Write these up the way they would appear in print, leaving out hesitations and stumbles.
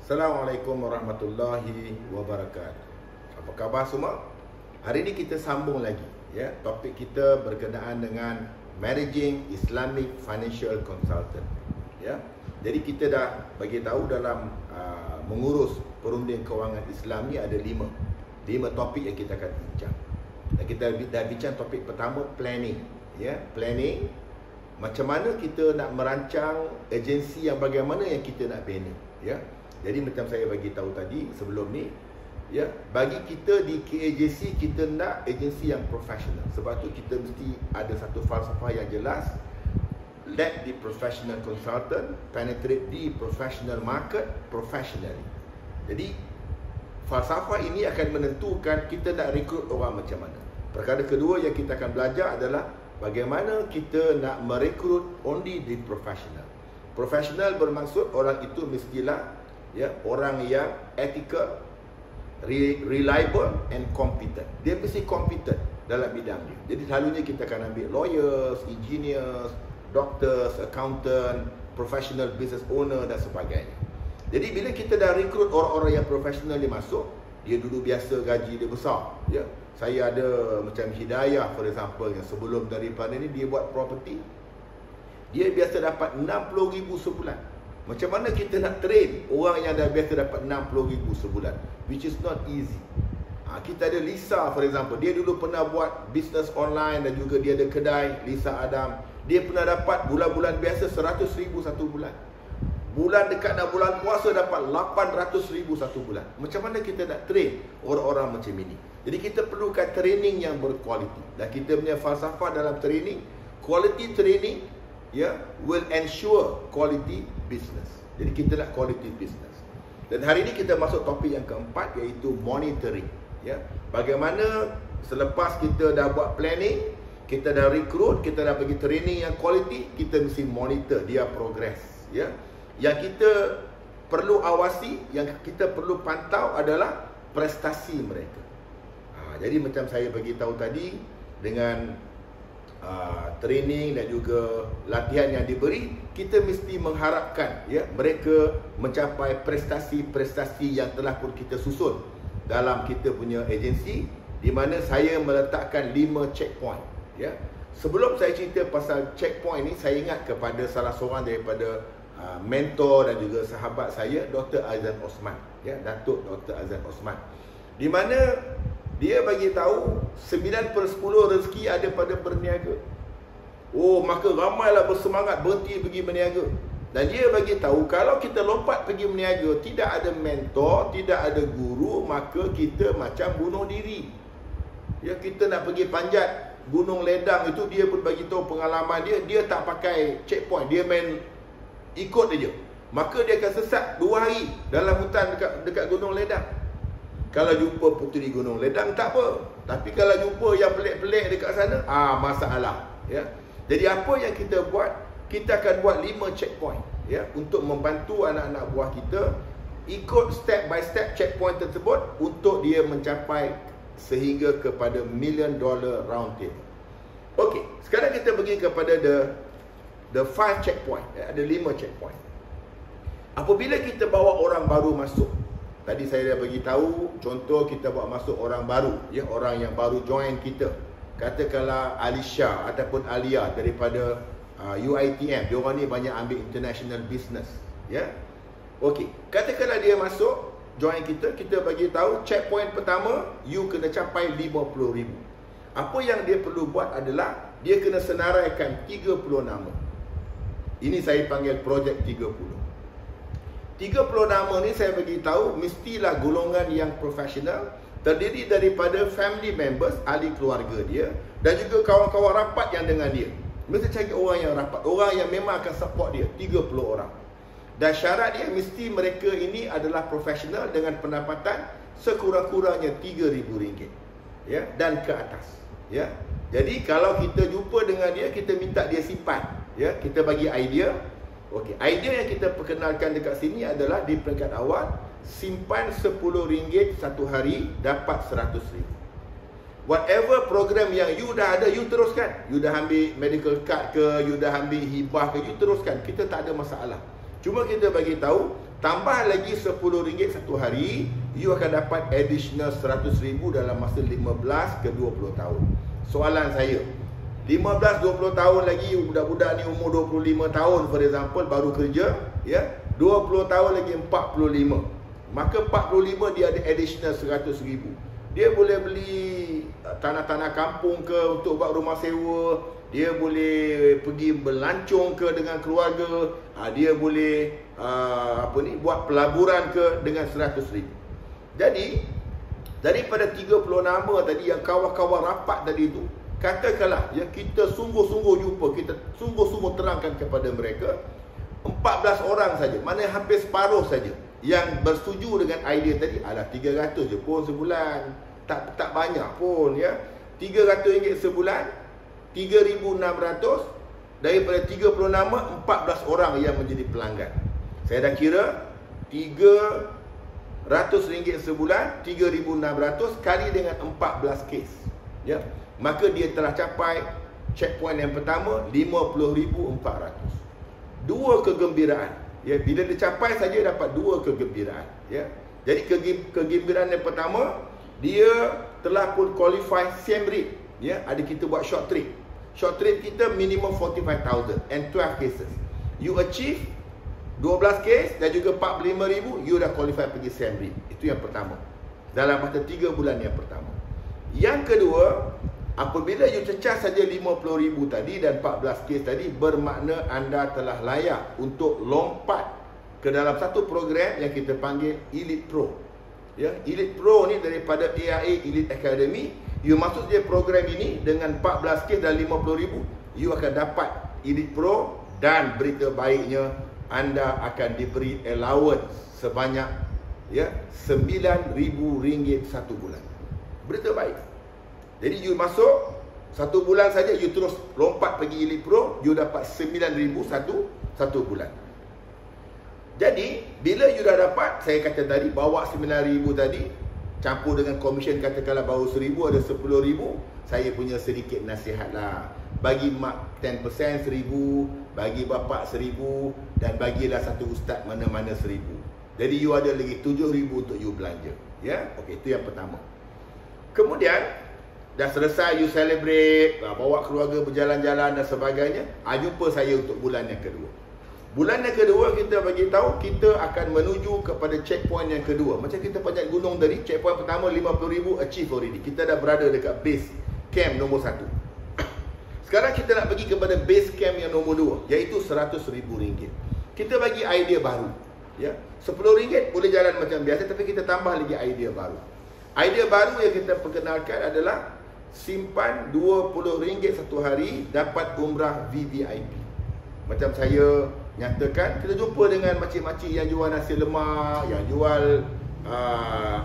Assalamualaikum warahmatullahi wabarakatuh. Apa khabar semua? Hari ini kita sambung lagi ya. Topik kita berkenaan dengan Managing Islamic Financial Consultant. Ya. Jadi kita dah bagi tahu dalam mengurus perunding kewangan Islam ni ada lima topik yang kita akan bincang. Dan kita dah bincang topik pertama, planning. Ya, planning. Macam mana kita nak merancang agensi yang bagaimana yang kita nak bina. Ya. Jadi macam saya bagi tahu tadi sebelum ni, ya, bagi kita di KAJC kita nak agensi yang profesional. Sebab tu kita mesti ada satu falsafah yang jelas. Let the professional consultant penetrate the professional market professionally. Jadi falsafah ini akan menentukan kita nak rekrut orang macam mana. Perkara kedua yang kita akan belajar adalah bagaimana kita nak merekrut only the professional. Professional bermaksud orang itu mestilah ya, orang yang ethical, reliable and competent. Dia mesti competent dalam bidang dia. Jadi selalunya kita akan ambil lawyers, engineers, doctors, accountant, professional business owner dan sebagainya. Jadi bila kita dah rekrut orang-orang yang profesional dia masuk, dia dulu biasa gaji dia besar, ya. Saya ada macam Hidayah for example, yang sebelum daripada ni dia buat property, dia biasa dapat 60,000 sebulan. Macam mana kita nak train orang yang dah biasa dapat 60,000 sebulan, which is not easy. Kita ada Lisa for example, dia dulu pernah buat business online dan juga dia ada kedai, Lisa Adam. Dia pernah dapat bulan-bulan biasa 100,000 satu bulan. Bulan dekat nak bulan puasa dapat 800,000 satu bulan. Macam mana kita nak train orang-orang macam ini? Jadi kita perlukan training yang berkualiti. Dan kita punya falsafah dalam training, quality training, ya, will ensure quality business. Jadi kita nak quality business. Dan hari ini kita masuk topik yang keempat, iaitu monitoring. Ya, bagaimana selepas kita dah buat planning, kita dah recruit, kita dah bagi training yang quality, kita mesti monitor dia progress. Ya, yang kita perlu awasi, yang kita perlu pantau adalah prestasi mereka. Jadi macam saya bagi tahu tadi, dengan training dan juga latihan yang diberi, kita mesti mengharapkan ya mereka mencapai prestasi-prestasi yang telah pun kita susun dalam kita punya agensi, di mana saya meletakkan 5 checkpoint. Ya, sebelum saya cerita pasal checkpoint ni, saya ingat kepada salah seorang daripada mentor dan juga sahabat saya, Dr. Azan Osman. Ya, Datuk Dr. Azan Osman, di mana dia bagi tahu 9/10 rezeki ada pada berniaga. Maka ramailah bersemangat berhenti pergi berniaga. Dan dia bagi tahu kalau kita lompat pergi berniaga, tidak ada mentor, tidak ada guru, maka kita macam bunuh diri. Ya, kita nak pergi panjat Gunung Ledang itu, dia pun bagi tahu pengalaman dia tak pakai checkpoint, dia main ikut aja. Maka dia akan sesat 2 hari dalam hutan dekat Gunung Ledang. Kalau jumpa puteri Gunung Ledang tak apa, tapi kalau jumpa yang pelik-pelik dekat sana, masalah. Ya. Jadi apa yang kita buat, kita akan buat 5 checkpoint ya, untuk membantu anak-anak buah kita ikut step by step checkpoint tersebut untuk dia mencapai sehingga kepada $1 million round table. Okey, sekarang kita pergi kepada the 5 checkpoint ya, ada 5 checkpoint. Apabila kita bawa orang baru masuk, tadi saya dah bagi tahu contoh kita bawa masuk orang baru ya, orang yang baru join kita. Katakanlah Alisha ataupun Alia daripada UiTM. Dia orang ni banyak ambil international business ya. Okey, katakanlah dia masuk join kita, kita bagi tahu checkpoint pertama, you kena capai 50,000. Apa yang dia perlu buat adalah dia kena senaraikan 30 nama. Ini saya panggil projek 30 nama ni saya bagi tahu mestilah golongan yang profesional, terdiri daripada family members, ahli keluarga dia, dan juga kawan-kawan rapat yang dengan dia. Mesti cari orang yang rapat, orang yang memang akan support dia, 30 orang. Dan syarat dia mesti mereka ini adalah profesional dengan pendapatan sekurang-kurangnya RM3,000 ya, dan ke atas ya. Jadi kalau kita jumpa dengan dia, kita minta dia simpan ya, kita bagi idea. Okey, idea yang kita perkenalkan dekat sini adalah di peringkat awal, simpan RM10 satu hari dapat RM100,000. Whatever program yang you dah ada, you teruskan. You dah ambil medical card ke, you dah ambil hibah ke, you teruskan. Kita tak ada masalah. Cuma kita bagi tahu tambah lagi RM10 satu hari, you akan dapat additional RM100,000 dalam masa 15 ke 20 tahun. Soalan saya, 15-20 tahun lagi budak-budak ni umur 25 tahun for example baru kerja, ya. 20 tahun lagi 45. Maka 45 dia ada additional RM100,000. Dia boleh beli tanah-tanah kampung ke untuk buat rumah sewa, dia boleh pergi berlancong ke dengan keluarga, dia boleh buat pelaburan ke dengan RM100,000. Jadi daripada 30 nama tadi yang kawan-kawan rapat tadi tu, katakanlah ya, kita sungguh-sungguh jumpa, kita sungguh-sungguh terangkan kepada mereka, 14 orang saja, mana hampir separuh saja yang bersetuju dengan idea tadi. Alah, 300 je pun sebulan, tak banyak pun ya. RM300 sebulan, 3,600. Daripada 30 nama, 14 orang yang menjadi pelanggan. Saya dah kira RM300 sebulan, 3,600 kali dengan 14 kes, ya. Maka dia telah capai checkpoint yang pertama, 50,400. Dua kegembiraan, ya. Bila dia capai saja dapat dua kegembiraan, ya. Jadi kegembiraan yang pertama, dia telah pun qualify Siem Reap, ya. Ada kita buat short trip. Short trip kita minimum 45,000 and 12 cases. You achieve 12 case dan juga 45,000, you dah qualify pergi Siem Reap. Itu yang pertama, dalam masa 3 bulan yang pertama. Yang kedua, apabila you cecah saja 50,000 tadi dan 14 kes tadi, bermakna anda telah layak untuk lompat ke dalam satu program yang kita panggil Elite Pro. Ya, Elite Pro ni daripada AIA Elite Academy. You masuk je program ini dengan 14 kes dan 50,000, you akan dapat Elite Pro, dan berita baiknya anda akan diberi allowance sebanyak ya RM9,000 satu bulan. Berita baik. Jadi you masuk satu bulan saja, you terus lompat pergi Elite Pro, you dapat RM9,000 satu bulan. Jadi bila you dah dapat, saya kata tadi, bawa RM9,000 tadi campur dengan komisen, katakanlah baru RM1,000, ada RM10,000. Saya punya sedikit nasihat lah, bagi mak 10% RM1,000, bagi bapak RM1,000, dan bagilah satu ustaz mana-mana RM1,000. Jadi you ada lagi RM7,000 untuk you belanja, ya. Okey, itu yang pertama. Kemudian dah selesai you celebrate, bawa keluarga berjalan-jalan dan sebagainya, jumpa saya untuk bulan yang kedua. Bulan yang kedua kita bagi tahu kita akan menuju kepada checkpoint yang kedua. Macam kita panjat gunung tadi, checkpoint pertama 50,000 achieve already. Kita dah berada dekat base camp nombor 1. Sekarang kita nak pergi kepada base camp yang nombor 2, iaitu RM100,000. Kita bagi idea baru, ya. RM10 boleh jalan macam biasa, tapi kita tambah lagi idea baru. Idea baru yang kita perkenalkan adalah simpan RM20 satu hari, dapat umrah VVIP. Macam saya nyatakan, kita jumpa dengan makcik-makcik yang jual nasi lemak, yang jual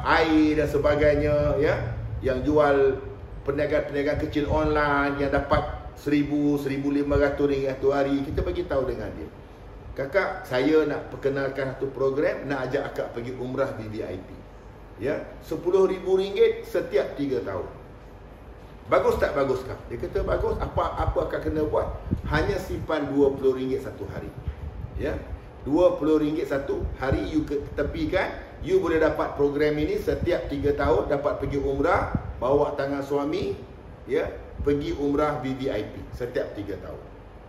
air dan sebagainya, ya, yang jual perniagaan-perniagaan kecil online yang dapat RM1,000-RM1,500 satu hari. Kita bagi tahu dengan dia, kakak, saya nak perkenalkan satu program, nak ajak akak pergi umrah VVIP, ya, RM10,000 setiap 3 tahun. Bagus tak bagus kah? Dia kata bagus. Apa akak kena buat? Hanya simpan RM20 satu hari, ya. RM20 satu hari you tepikan, you boleh dapat program ini setiap 3 tahun, dapat pergi umrah, bawa tangan suami, ya, pergi umrah VVIP setiap 3 tahun,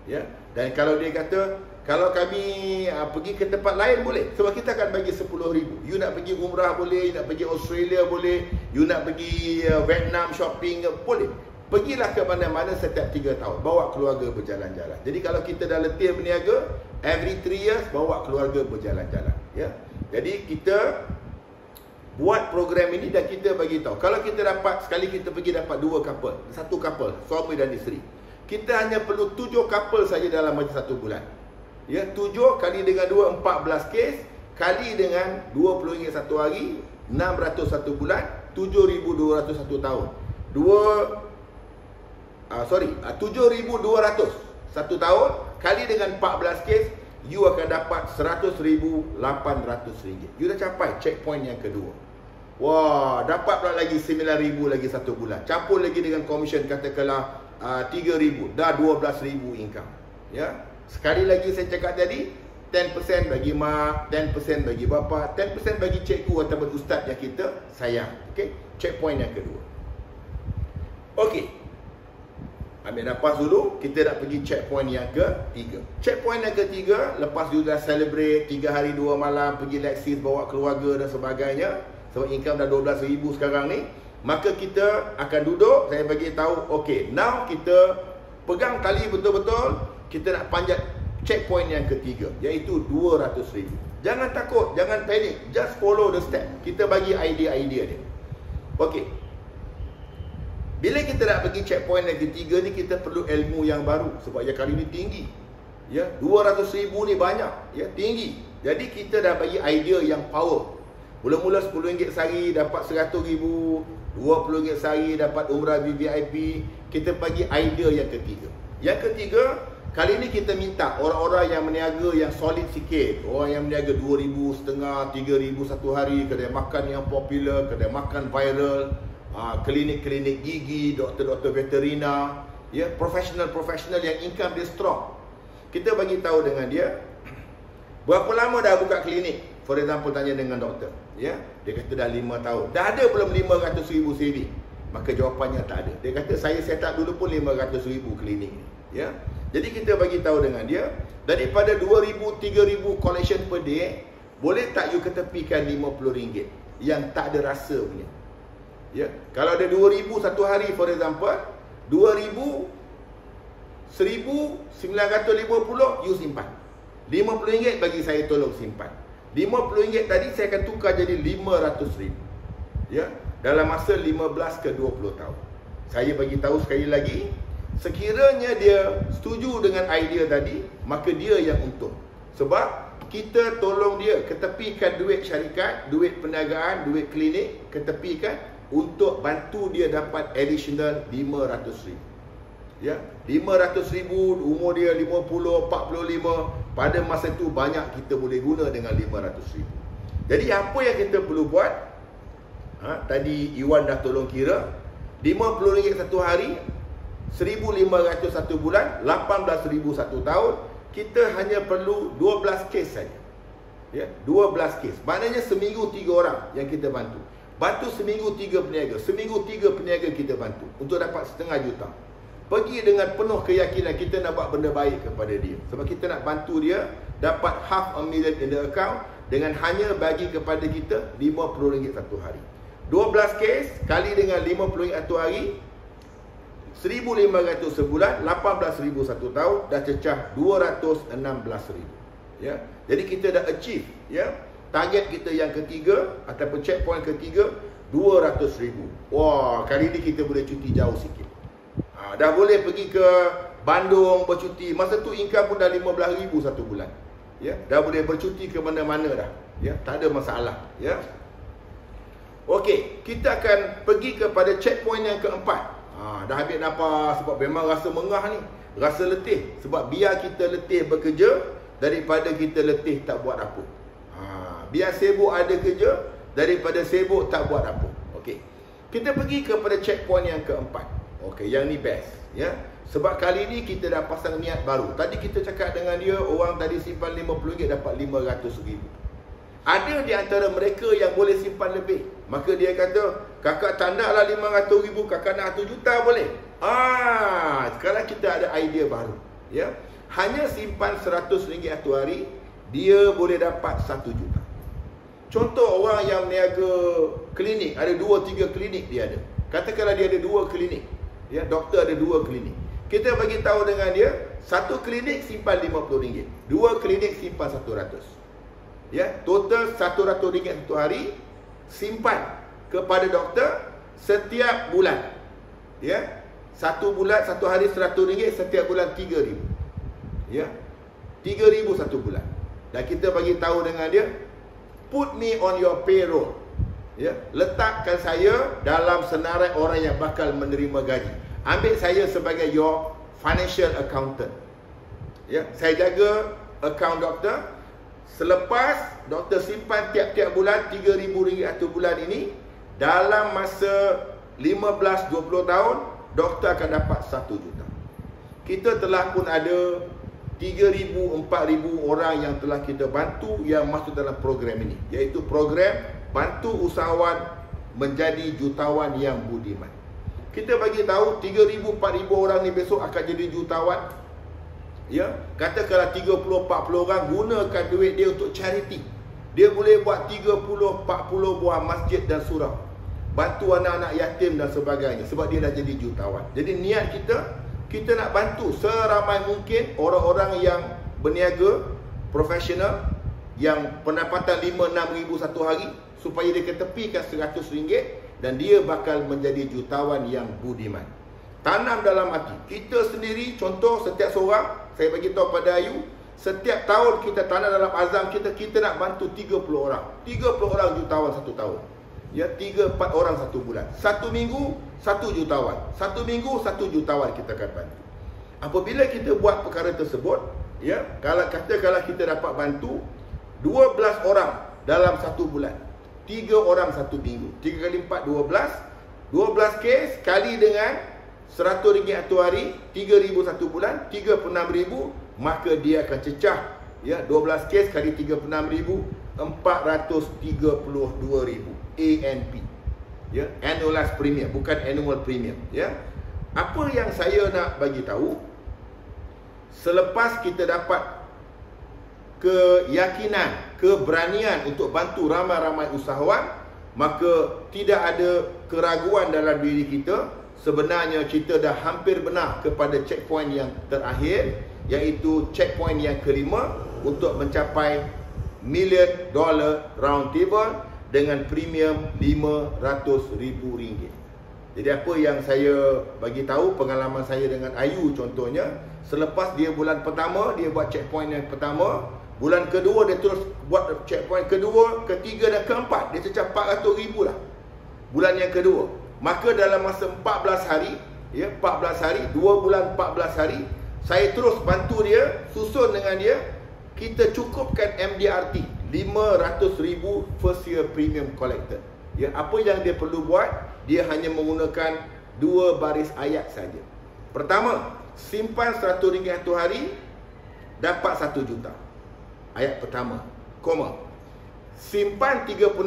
ya. Dan kalau dia kata, kalau kami pergi ke tempat lain boleh, sebab kita akan bagi RM10,000. You nak pergi umrah boleh, you nak pergi Australia boleh, you nak pergi Vietnam shopping boleh. Pergilah ke mana-mana setiap 3 tahun, bawa keluarga berjalan-jalan. Jadi kalau kita dah letih berniaga, every 3 years bawa keluarga berjalan-jalan, ya. Jadi kita buat program ini dan kita bagi tahu, kalau kita dapat, sekali kita pergi dapat 2 couple, satu couple, suami dan isteri, kita hanya perlu 7 couple saja dalam masa 1 bulan. Ya, 7 kali dengan 2, 14 kes, kali dengan RM20 satu hari, 600 satu bulan, 7,200 satu tahun. 7,200 satu tahun, kali dengan 14 kes, you akan dapat RM100,800. You dah capai checkpoint yang kedua. Wah, dapat pula lagi RM9,000 lagi satu bulan. Campur lagi dengan komisen, katakanlah RM3,000, dah RM12,000 income, ya. Sekali lagi saya cakap tadi, 10% bagi mak, 10% bagi bapa, 10% bagi cikgu ataupun ustaz yang kita sayang. Okey, checkpoint yang kedua. Okey, ambil nafas dulu, kita nak pergi checkpoint yang ketiga. Checkpoint yang ketiga, lepas you dah celebrate 3 hari 2 malam, pergi leksis, bawa keluarga dan sebagainya, sebab income dah 12,000 sekarang ni, maka kita akan duduk, saya bagi tahu, okey, now kita pegang tali betul-betul, kita nak panjat checkpoint yang ketiga, iaitu 200,000. Jangan takut, jangan panik, just follow the step. Kita bagi idea-idea dia. Okey, bila kita nak pergi checkpoint yang ketiga ni, kita perlu ilmu yang baru, sebab yang kali ni tinggi. 200,000 ni banyak, tinggi. Jadi kita dah bagi idea yang power. Mula-mula RM10 sehari dapat RM100,000, RM20 sehari dapat umrah VVIP. Kita bagi idea yang ketiga. Yang ketiga, kali ni kita minta orang-orang yang meniaga yang solid sikit, orang yang meniaga RM2,500, RM3,000 satu hari, kedai makan yang popular, kedai makan viral, klinik-klinik gigi, doktor-doktor veterina, profesional-profesional yang income dia strong. Kita bagi tahu dengan dia, berapa lama dah buka klinik? For example, tanya dengan doktor, dia kata dah 5 tahun. Dah ada belum 500,000 saving? Maka jawapannya tak ada. Dia kata saya set up dulu pun 500,000 klinik ni. Jadi kita bagi tahu dengan dia, daripada 2,000, 3,000 collection per day, boleh tak you ketepikan RM50 yang tak ada rasa punya? Kalau ada 2,000 satu hari, for example, 2,000, 1,950 you simpan. RM50 bagi saya tolong simpan. RM50 tadi saya akan tukar jadi RM500,000. Dalam masa 15 ke 20 tahun. Saya bagi tahu sekali lagi, sekiranya dia setuju dengan idea tadi, maka dia yang untung. Sebab kita tolong dia ketepikan duit syarikat, duit perniagaan, duit klinik, ketepikan untuk bantu dia dapat additional RM500,000. RM500,000, umur dia 50, 45, pada masa itu banyak kita boleh guna dengan RM500,000. Jadi apa yang kita perlu buat? Tadi Iwan dah tolong kira, RM50 satu hari, RM1,500 satu bulan, RM18,000 satu tahun. Kita hanya perlu 12 kes saja. 12 kes. Maknanya seminggu 3 orang yang kita bantu. Bantu seminggu 3 peniaga. Seminggu 3 peniaga kita bantu untuk dapat RM500,000. Pergi dengan penuh keyakinan kita nak buat benda baik kepada dia. Sebab kita nak bantu dia dapat $500,000 in the account dengan hanya bagi kepada kita RM50 satu hari. 12 kes kali dengan RM50 satu hari, RM1,500 sebulan, RM18,000 satu tahun, dah cecah RM216,000. Jadi kita dah achieve target kita yang ketiga ataupun checkpoint ketiga, RM200,000. Wah, kali ni kita boleh cuti jauh sikit. Dah boleh pergi ke Bandung bercuti. Masa tu income pun dah RM15,000 satu bulan. Dah boleh bercuti ke mana-mana dah. Tak ada masalah. Okey, kita akan pergi kepada checkpoint yang keempat. Dah ambil nafas sebab memang rasa mengah ni, rasa letih. Sebab biar kita letih bekerja daripada kita letih tak buat apa. Biar sibuk ada kerja daripada sibuk tak buat apa. Okey, kita pergi kepada checkpoint yang keempat. Okey, yang ni best. Sebab kali ni kita dah pasang niat baru. Tadi kita cakap dengan dia, orang tadi simpan RM50 dapat RM500,000. Ada di antara mereka yang boleh simpan lebih. Maka dia kata, kakak tak nak lah RM500,000, kakak nak RM1 juta boleh? Sekarang kita ada idea baru. Hanya simpan RM100 satu hari, dia boleh dapat RM1 juta. Contoh orang yang meniaga klinik, ada 2-3 klinik dia ada. Katakanlah dia ada 2 klinik. Doktor ada 2 klinik. Kita bagi tahu dengan dia, satu klinik simpan RM50, 2 klinik simpan RM100. Total RM100 satu hari, simpan kepada doktor setiap bulan. Satu bulan, satu hari RM100, setiap bulan RM3,000. RM3,000 satu bulan. Dan kita bagi tahu dengan dia, put me on your payroll. Letakkan saya dalam senarai orang yang bakal menerima gaji. Ambil saya sebagai your financial accountant. Saya jaga account doktor. Selepas doktor simpan tiap-tiap bulan RM3,000 satu bulan ini, dalam masa 15-20 tahun, doktor akan dapat RM1 juta. Kita telah pun ada 3,000, 4,000 orang yang telah kita bantu yang masuk dalam program ini, iaitu program bantu usahawan menjadi jutawan yang budiman. Kita bagi tahu 3,000, 4,000 orang ni besok akan jadi jutawan. Ya, katakanlah 30, 40 orang gunakan duit dia untuk charity. Dia boleh buat 30, 40 buah masjid dan surau, bantu anak-anak yatim dan sebagainya, sebab dia dah jadi jutawan. Jadi niat kita nak bantu seramai mungkin orang-orang yang berniaga profesional yang pendapatan 5-6 ribu satu hari, supaya dia ketepikan RM100 dan dia bakal menjadi jutawan yang budiman. Tanam dalam hati kita sendiri. Contoh, setiap seorang, saya bagi tahu pada Ayu, setiap tahun kita tanam dalam azam kita nak bantu 30 orang. 30 orang jutawan satu tahun. Ya, 3-4 orang satu bulan. Satu minggu, 1 jutawan. Satu minggu, 1 jutawan kita akan bantu. Apabila kita buat perkara tersebut, ya, kalau kita dapat bantu 12 orang dalam satu bulan, 3 orang satu minggu, 3 kali 4, 12. 12 kes kali dengan RM100 satu hari, 3,000 satu bulan, 36,000, maka dia akan cecah, ya, 12 kes kali 36,000, 432,000 ANP, ya, annualized premium, bukan annual premium, ya. Apa yang saya nak bagi tahu, selepas kita dapat keyakinan, keberanian untuk bantu ramai-ramai usahawan, maka tidak ada keraguan dalam diri kita. Sebenarnya kita dah hampir benar kepada checkpoint yang terakhir, iaitu checkpoint yang kelima untuk mencapai $1 million round table dengan premium RM500,000. Jadi apa yang saya bagi tahu, pengalaman saya dengan Ayu contohnya, selepas dia bulan pertama dia buat checkpoint yang pertama, bulan kedua dia terus buat checkpoint kedua, ketiga dan keempat, dia cecah RM400,000 lah bulan yang kedua. Maka dalam masa 14 hari, ya, 14 hari, 2 bulan 14 hari, saya terus bantu dia, susun dengan dia, kita cukupkan MDRT RM500,000 first year premium collected. Ya, apa yang dia perlu buat, dia hanya menggunakan 2 baris ayat saja. Pertama, simpan RM100 satu hari, dapat 1 juta. Ayat pertama, koma. Simpan 36,000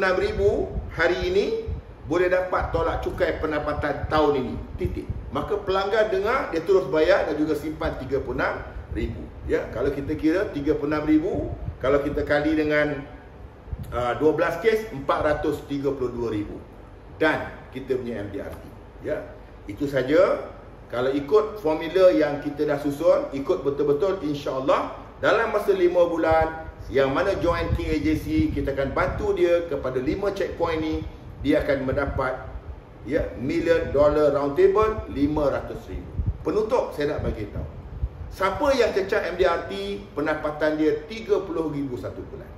hari ini, boleh dapat tolak cukai pendapatan tahun ini, titik. Maka pelanggan dengar, dia terus bayar dan juga simpan 36,000. Ya, kalau kita kira 36,000, kalau kita kali dengan 12 kes, 432,000. Dan kita punya MDRT. Ya, itu saja. Kalau ikut formula yang kita dah susun, ikut betul-betul, insya-Allah dalam masa 5 bulan, yang mana join KAJC, kita akan bantu dia kepada 5 checkpoint ni, dia akan mendapat, ya, $1 million round table RM500,000. Penutup saya nak bagi tahu, siapa yang cecah MDRT, pendapatan dia RM30,000 satu bulan.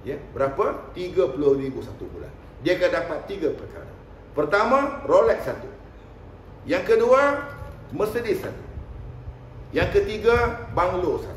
Ya, berapa? RM30,000 satu bulan. Dia akan dapat 3 perkara. Pertama, Rolex 1. Yang kedua, Mercedes 1. Yang ketiga, banglo 1.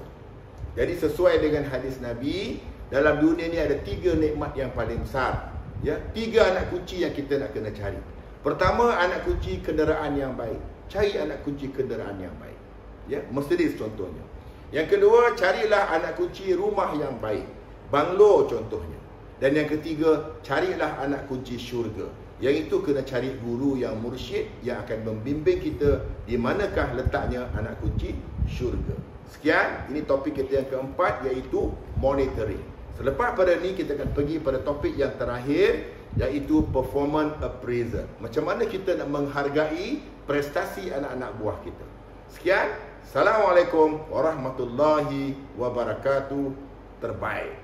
Jadi sesuai dengan hadis Nabi, dalam dunia ni ada 3 nikmat yang paling besar. Ya, 3 anak kunci yang kita nak kena cari. Pertama, anak kunci kenderaan yang baik. Cari anak kunci kenderaan yang baik. Ya, Mercedes contohnya. Yang kedua, carilah anak kunci rumah yang baik. Banglo contohnya. Dan yang ketiga, carilah anak kunci syurga. Yang itu kena cari guru yang mursyid yang akan membimbing kita di manakah letaknya anak kunci syurga. Sekian, ini topik kita yang keempat, iaitu monitoring. Selepas pada ni kita akan pergi pada topik yang terakhir, iaitu performance appraisal. Macam mana kita nak menghargai prestasi anak-anak buah kita. Sekian, Assalamualaikum warahmatullahi wabarakatuh. Terbaik.